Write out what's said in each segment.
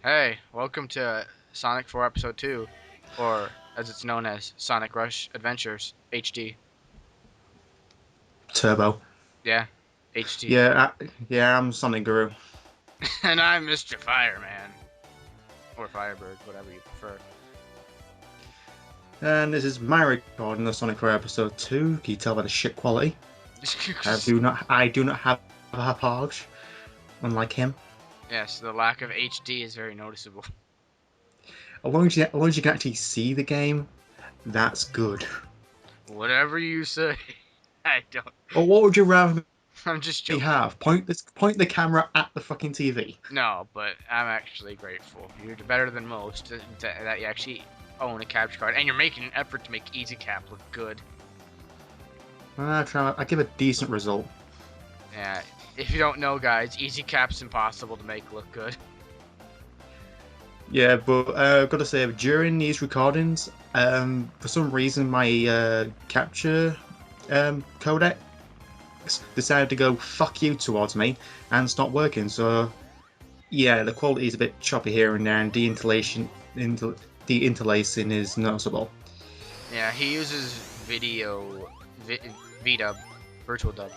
Hey, welcome to Sonic 4 Episode 2, or as it's known as Sonic Rush Adventures HD. Turbo. Yeah, HD. Yeah, I'm Sonicguru. And I'm Mr. Fireman, or Firebird, whatever you prefer. And this is my recording of Sonic 4 Episode 2. Can you tell by the shit quality? I do not have a Harpage, unlike him. Yes, the lack of HD is very noticeable. As long as you can actually see the game, that's good. Whatever you say. I don't. Or what would you rather I'm just me joking. have? Point the camera at the fucking TV. No, but I'm actually grateful. You're better than most that you actually own a capture card, and you're making an effort to make Easy Cap look good. I give a decent result. Yeah, if you don't know, guys, Easy Cap's impossible to make look good. Yeah, but I've got to say, during these recordings, for some reason my capture codec decided to go fuck you towards me and stop working. So yeah, the quality is a bit choppy here and there, and the interlacing is noticeable. Yeah, he uses VDub, virtual dub.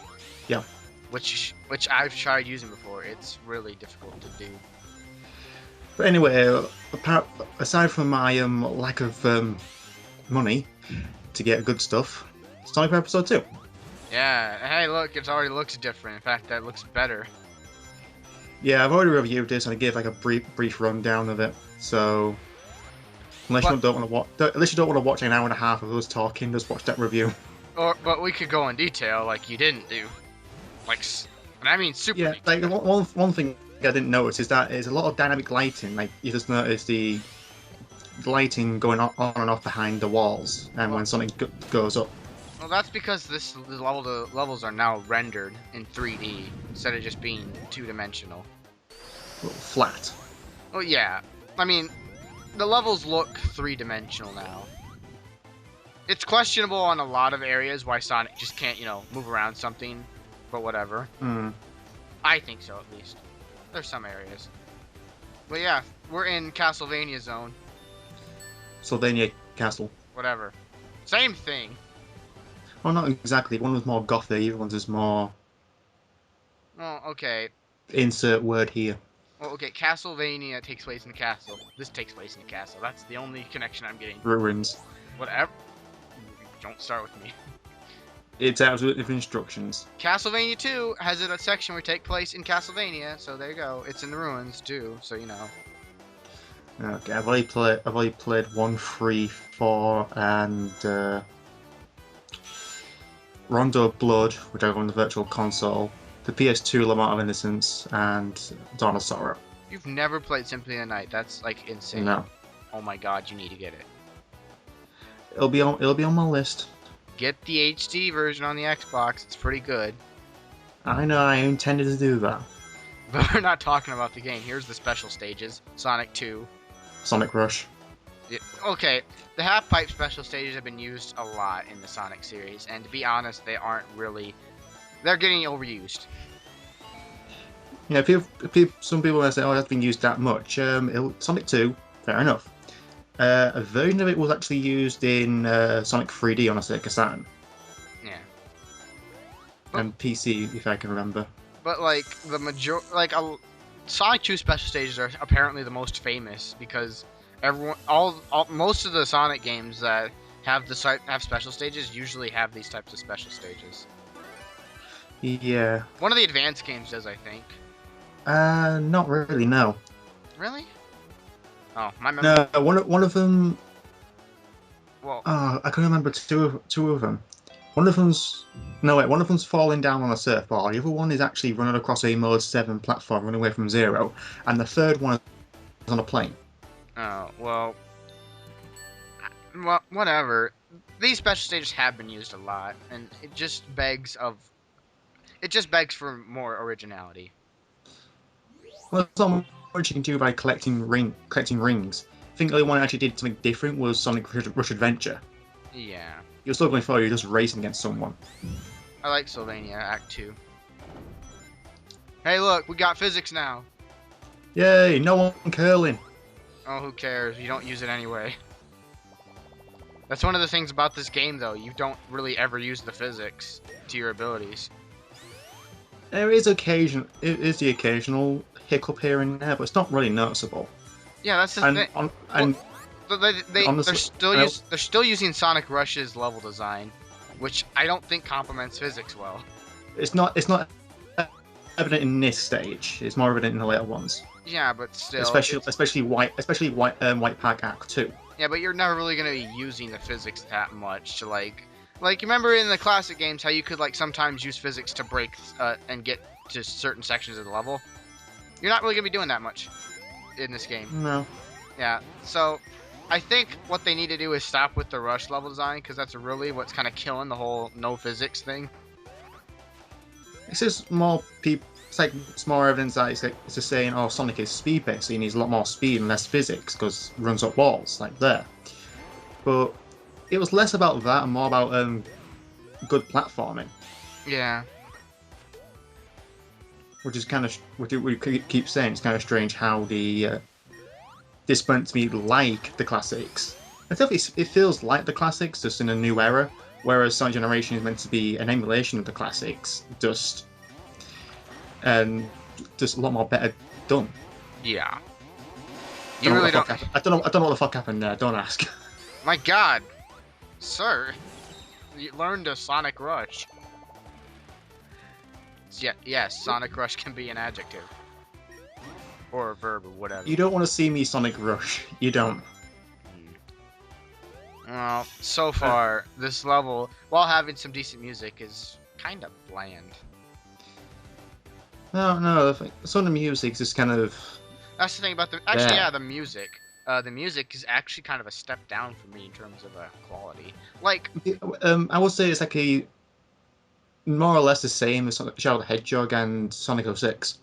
Yeah. Which I've tried using before. It's really difficult to do. But anyway, aside from my lack of money to get good stuff, it's time for episode 2. Yeah, hey look, it already looks different. In fact, that looks better. Yeah, I've already reviewed this and I gave like a brief rundown of it. So unless you don't want to watch an hour and a half of us talking, just watch that review. But we could go in detail like you didn't do. And I mean super Yeah, detail. like one thing I didn't notice is that there's a lot of dynamic lighting. Like you just notice the lighting going on and off behind the walls, and when Sonic goes up. Well, that's because the levels are now rendered in 3D instead of just being two-dimensional. Flat. Well, yeah. I mean, the levels look three-dimensional now. It's questionable on a lot of areas why Sonic just can't, move around something, but whatever. I think so, at least. There's some areas. But yeah, we're in Castlevania zone. Sylvania Castle. Whatever. Same thing. Well, not exactly. One was more gothic, the other one is more... Oh, okay. Insert word here. Well, okay, Castlevania takes place in a castle. This takes place in a castle. That's the only connection I'm getting. Ruins. Whatever. Don't start with me. It's out of instructions. Castlevania 2 has a section where it takes place in Castlevania, so there you go. It's in the ruins too, so you know. Okay, I've only played 1, 3, 4, and Rondo of Blood, which I got on the Virtual Console, the PS2 Lamont of Innocence, and Dawn of Sorrow. You've never played Symphony of the Night. That's like insane. No. Oh my god, you need to get it. It'll be on my list. Get the HD version on the Xbox. It's pretty good. I know, I intended to do that. But we're not talking about the game. Here's the special stages. Sonic 2. Sonic Rush. Okay, the half-pipe special stages have been used a lot in the Sonic series, and to be honest, they aren't really... They're getting overused. Yeah, some people may say, oh, that's been used that much. Sonic 2, fair enough. A version of it was actually used in Sonic 3D on a Sega Saturn. Yeah. And PC, if I can remember. But like Sonic 2 special stages are apparently the most famous because most of the Sonic games that have special stages usually have these types of special stages. Yeah. One of the advanced games does, I think. Not really, no. Really? Oh, my memory. No, one of them. Well, I can remember two of them. One of them's falling down on a surfboard. The other one is actually running across a Mode 7 platform, running away from Zero, and the third one is on a plane. Oh well, whatever. These special stages have been used a lot, and it just begs for more originality. Well, there's not much you can do by collecting rings. I think the only one that actually did something different was Sonic Rush Adventure. Yeah. You're still going forward, you're just racing against someone. I like Sylvania Act 2. Hey look, we got physics now. Yay, no one curling. Oh, who cares? You don't use it anyway. That's one of the things about this game, though. You don't really ever use the physics to your abilities. There is the occasional hiccup here and there, but it's not really noticeable. Yeah, that's the thing. They're still using Sonic Rush's level design, which I don't think complements physics well. It's not evident in this stage. It's more evident in the later ones. Yeah, but still. Especially White Pack Act 2. Yeah, but you're never really gonna be using the physics that much to like you remember in the classic games how you could like sometimes use physics to break and get to certain sections of the level. You're not really gonna be doing that much in this game. No. Yeah, so I think what they need to do is stop with the rush level design because that's really what's kind of killing the whole no physics thing. It's just more people. It's more evidence that it's just saying, oh, Sonic is speed based, so he needs a lot more speed and less physics because he runs up walls like there. But it was less about that and more about good platforming. Yeah. Which is kind of we keep saying it's kind of strange how this meant to be like the classics. It feels like the classics, just in a new era. Whereas Sonic Generation is meant to be an emulation of the classics, just a lot more better done. Yeah. You really don't. I don't know what the fuck happened there. Don't ask. My God, sir, you learned a Sonic Rush. Yeah, yes, Sonic Rush can be an adjective or a verb or whatever. You don't want to see me Sonic Rush. You don't. Well, so far, this level, while having some decent music, is kind of bland. No, some of the music is just kind of... That's the thing about the... Actually, yeah, the music. The music is actually kind of a step down for me in terms of quality. Like... I would say it's like more or less the same as Shadow the Hedgehog and Sonic 06.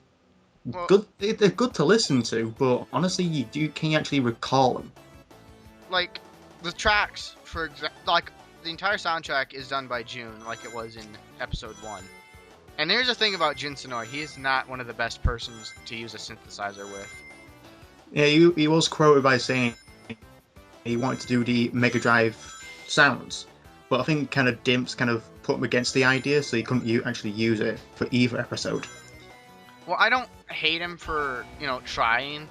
Well, they're good to listen to, but honestly, can you actually recall them? Like... The tracks, for example, like, the entire soundtrack is done by Jun, like it was in Episode 1. And here's the thing about Jun Senoue, he is not one of the best persons to use a synthesizer with. Yeah, he was quoted by saying he wanted to do the Mega Drive sounds, but I think kind of Dimps kind of put him against the idea, so he couldn't actually use it for either episode. Well, I don't hate him for, trying,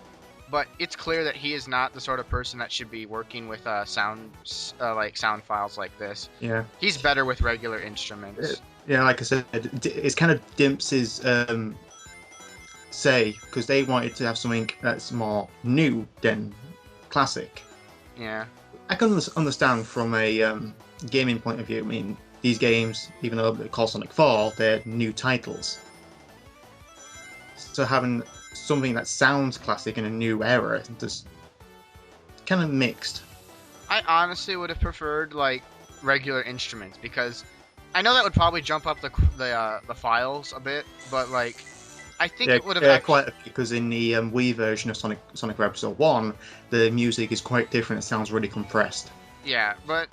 but it's clear that he is not the sort of person that should be working with sound files like this. Yeah. He's better with regular instruments. Yeah, like I said, it's kind of Dimps' say, because they wanted to have something that's more new than classic. Yeah. I can understand from a gaming point of view. I mean, these games, even though they're called Sonic 4, they're new titles. So having something that sounds classic in a new era, just kind of mixed. I honestly would have preferred like regular instruments because I know that would probably jump up the files a bit, but like I think it would have actually... quite because in the Wii version of Sonic Episode 1, the music is quite different. It sounds really compressed. Yeah, but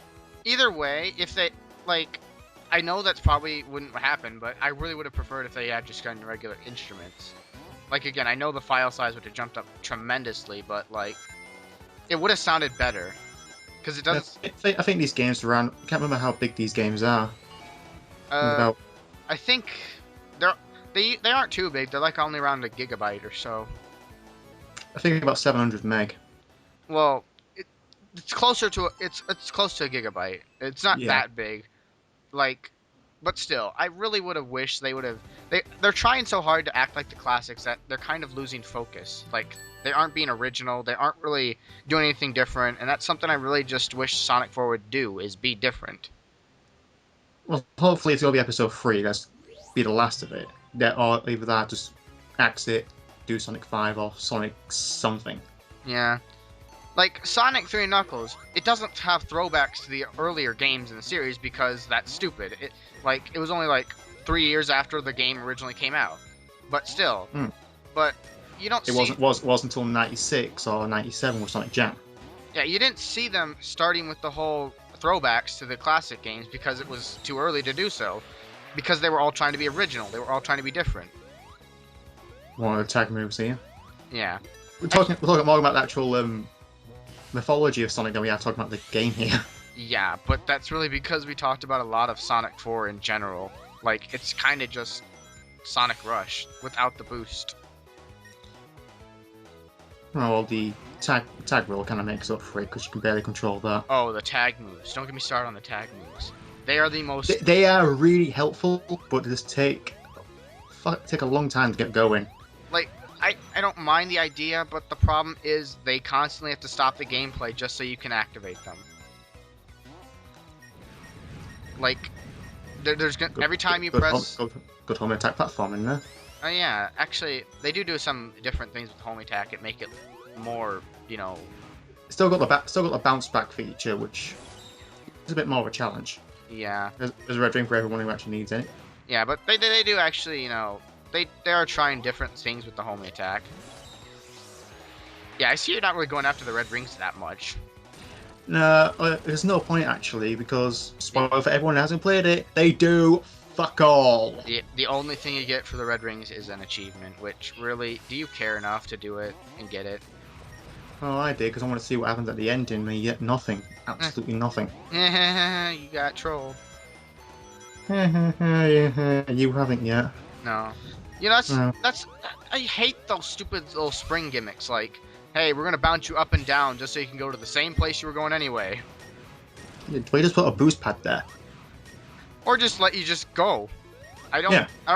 either way, if they like, I know that's probably wouldn't happen, but I really would have preferred if they had just gotten regular instruments. Like, again, I know the file size would have jumped up tremendously, but, like, it would have sounded better. Because it does... I think these games are around... I can't remember how big these games are. I think... They aren't too big. They're, like, only around a gigabyte or so. I think about 700 meg. Well, it's closer to... It's close to a gigabyte. It's not that big. Like... But still, I really would have wished they would have... They're trying so hard to act like the classics that they're kind of losing focus. Like, they aren't being original, they aren't really doing anything different, and that's something I really just wish Sonic 4 would do, is be different. Well, hopefully it's going to be Episode 3, that's be the last of it. Or either that, just axe it, do Sonic 5 or Sonic something. Yeah. Like, Sonic 3 Knuckles, it doesn't have throwbacks to the earlier games in the series because that's stupid. It was only, 3 years after the game originally came out. But still. But you don't see... It wasn't until 96 or 97 with Sonic Jam. Yeah, you didn't see them starting with the whole throwbacks to the classic games because it was too early to do so. Because they were all trying to be original. They were all trying to be different. One of the tag moves here. Yeah. We're talking more about the actual mythology of Sonic than we are talking about the game here. Yeah, but that's really because we talked about a lot of Sonic 4 in general. Like, it's kind of just Sonic Rush without the boost. Well, the tag roll kind of makes up for it because you can barely control that. Oh, the tag moves. Don't get me started on the tag moves. They are the most... They are really helpful, but they just take a long time to get going. Like, I don't mind the idea, but the problem is they constantly have to stop the gameplay just so you can activate them. Like, every time you press... Good home attack platform in there. Oh yeah, actually, they do some different things with home attack. It make it more, you know... Still got the bounce back feature, which is a bit more of a challenge. Yeah. There's a red ring for everyone who actually needs it. Yeah, but they do actually, you know, they are trying different things with the home attack. Yeah, I see you're not really going after the red rings that much. No, there's no point actually, because spoiler for everyone who hasn't played it, they do fuck all. The only thing you get for the red rings is an achievement, which really, do you care enough to do it and get it? Oh, I did, because I want to see what happens at the end, and you get nothing. Absolutely nothing. You got trolled. You haven't yet. No. You know, that's I hate those stupid little spring gimmicks, like, hey, we're gonna bounce you up and down just so you can go to the same place you were going anyway. We just put a boost pad there. Or just let you just go. I don't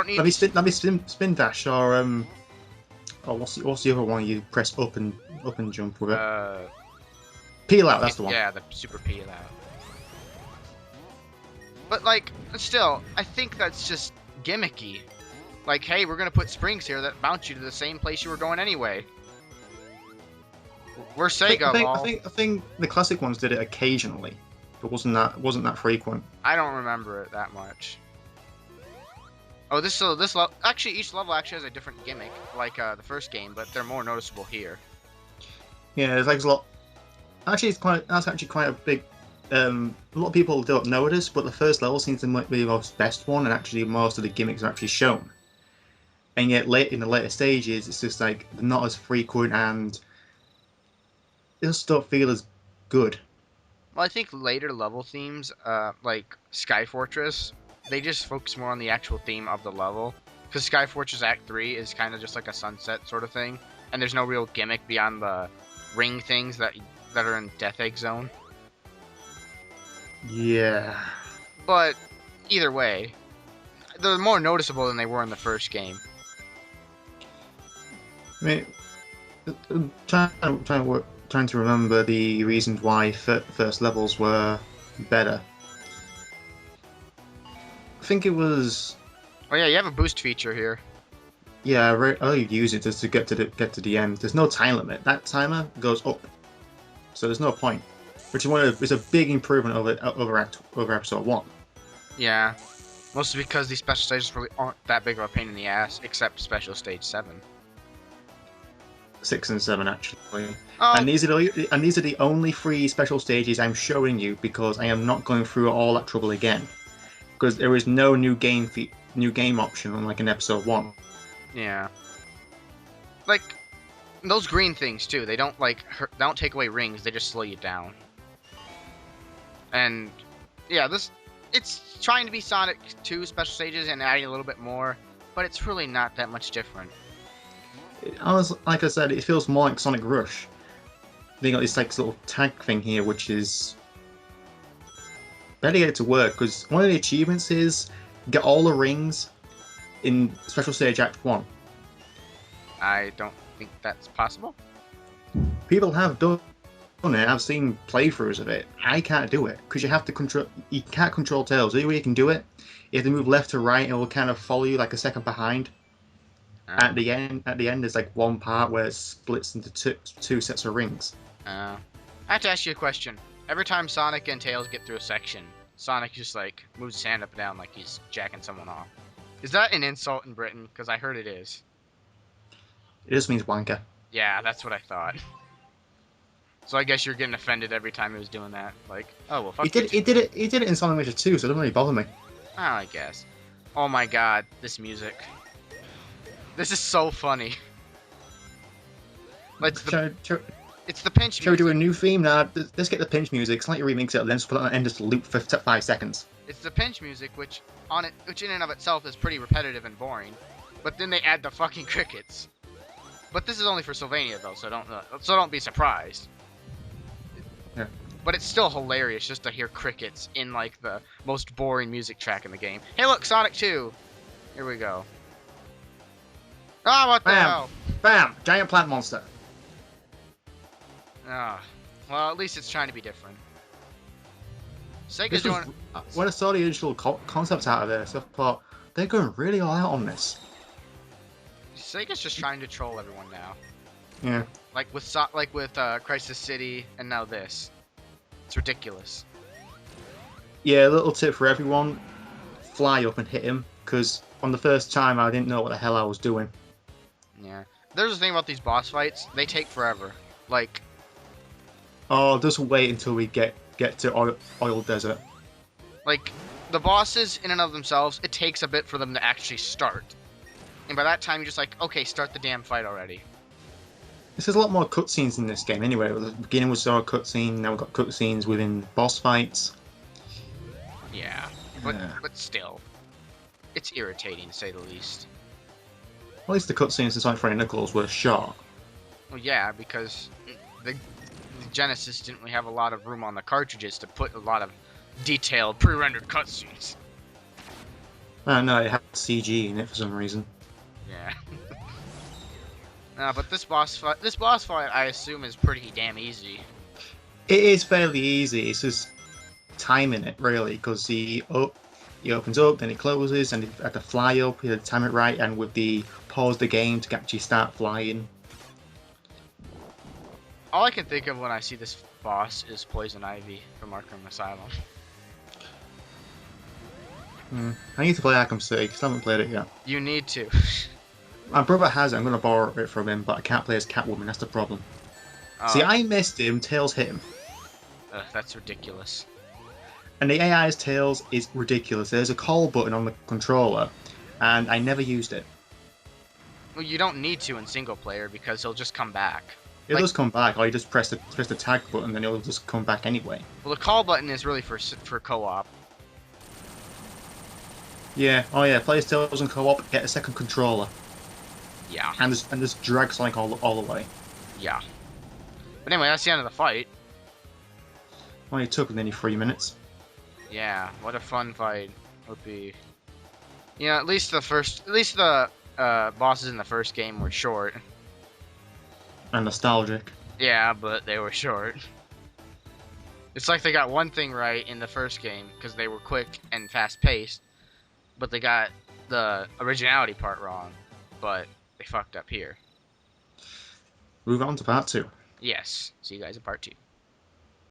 need... Let me spin dash, or oh, what's the other one you press up and jump with it? Peel out, that's the one. Yeah, the super peel out. But like, still, I think that's just gimmicky. Like, hey, we're gonna put springs here that bounce you to the same place you were going anyway. We're Sega. I think the classic ones did it occasionally, but wasn't that frequent. I don't remember it that much. Oh, this level, actually, each level actually has a different gimmick, like the first game, but they're more noticeable here. Yeah, there's like a lot. Actually, that's actually quite a big. A lot of people don't notice, but the first level seems to be the most best one, and actually most of the gimmicks are actually shown. And yet, in the later stages, it's just like they're not as frequent, and they just don't feel as good. Well, I think later level themes, like Sky Fortress, they just focus more on the actual theme of the level. Because Sky Fortress Act 3 is kind of just like a sunset sort of thing, and there's no real gimmick beyond the ring things that are in Death Egg Zone. Yeah. But either way, they're more noticeable than they were in the first game. I mean, I'm trying to remember the reasons why first levels were better. I think it was. Oh yeah, you have a boost feature here. Yeah, I use it just to get to the end. There's no time limit. That timer goes up, so there's no point. Which is a big improvement over episode 1. Yeah. Mostly because these special stages really aren't that big of a pain in the ass, except Special Stage 7. 6 and 7 actually. Oh. And these are the only 3 special stages I'm showing you, because I am not going through all that trouble again. Because there is no new game option unlike in episode 1. Yeah. Like those green things too. They don't they don't take away rings. They just slow you down. And yeah, it's trying to be Sonic 2 special stages and adding a little bit more, but it's really not that much different. Like I said, it feels more like Sonic Rush. They got this like little tag thing here, which is better get it to work, because one of the achievements is get all the rings in Special Stage Act 1. I don't think that's possible. People have done it. I've seen playthroughs of it. I can't do it because you have to control. You can't control Tails. The only way you can do it, you have to move left to right, and it will kind of follow you like a second behind. At the end, there's like one part where it splits into two sets of rings. I have to ask you a question. Every time Sonic and Tails get through a section, Sonic just like moves his hand up and down like he's jacking someone off. Is that an insult in Britain? Because I heard it is. It just means wanker. Yeah, that's what I thought. So I guess you're getting offended every time he was doing that. Like, oh well, fuck He did it in Sonic Adventure 2, so it doesn't really bother me. Oh, I guess. Oh my god, this music. This is so funny. It's the Shall it's the pinch we do a music. new theme now? Let's get the pinch music, slightly remix it, and then just put it on the end just to loop for 5 seconds. It's the pinch music, which in and of itself is pretty repetitive and boring. But then they add the fucking crickets. But this is only for Sylvania though, so don't be surprised. Yeah. But it's still hilarious just to hear crickets in like the most boring music track in the game. Hey, look, Sonic 2. Here we go. Ah, what the Bam! hell? Bam! Giant plant monster. Ah, well, at least it's trying to be different. Sega's doing. When I saw the initial concepts out of this, I thought they're going really all out on this. Sega's just trying to troll everyone now. Yeah. Like with Crisis City and now this. It's ridiculous. Yeah, a little tip for everyone: fly up and hit him, because on the first time I didn't know what the hell I was doing. Yeah. There's the thing about these boss fights; they take forever. Like. Oh, just wait until we get to oil desert. Like the bosses in and of themselves, it takes a bit for them to actually start. And by that time, you're just like, okay, start the damn fight already. There's a lot more cutscenes in this game anyway. At the beginning we saw a cutscene, now we've got cutscenes within boss fights. Yeah, but still, it's irritating to say the least. At least the cutscenes in Sonic Freddy Knuckles were short. Well, yeah, because the Genesis didn't really have a lot of room on the cartridges to put a lot of detailed pre-rendered cutscenes. No, it had CG in it for some reason. Yeah. But this boss fight, I assume, is pretty damn easy. It is fairly easy. It's just timing it really, because he opens up, then he closes, and you have to fly up. You have to time it right, and with the pause the game to actually start flying. All I can think of when I see this boss is Poison Ivy from Arkham Asylum. I need to play Arkham City because I haven't played it yet. You need to. My brother has it. I'm going to borrow it from him, but I can't play as Catwoman. That's the problem. See, I missed him. Tails hit him. That's ridiculous. And the AI's Tails is ridiculous. There's a call button on the controller, and I never used it. Well, you don't need to in single player because he'll just come back. It does come back, or you just press the tag button, then it'll just come back anyway. Well, the call button is really for co-op. Yeah, oh yeah, play as Tails and co-op, get a second controller. Yeah. And just drag Sonic all the way. Yeah. But anyway, that's the end of the fight. Well, it took nearly 3 minutes. Yeah, what a fun fight would be. You know, at least the bosses in the first game were short. And nostalgic. Yeah, but they were short. It's like they got one thing right in the first game because they were quick and fast-paced, but they got the originality part wrong. But they fucked up here. Move on to part 2. Yes. See you guys in part 2.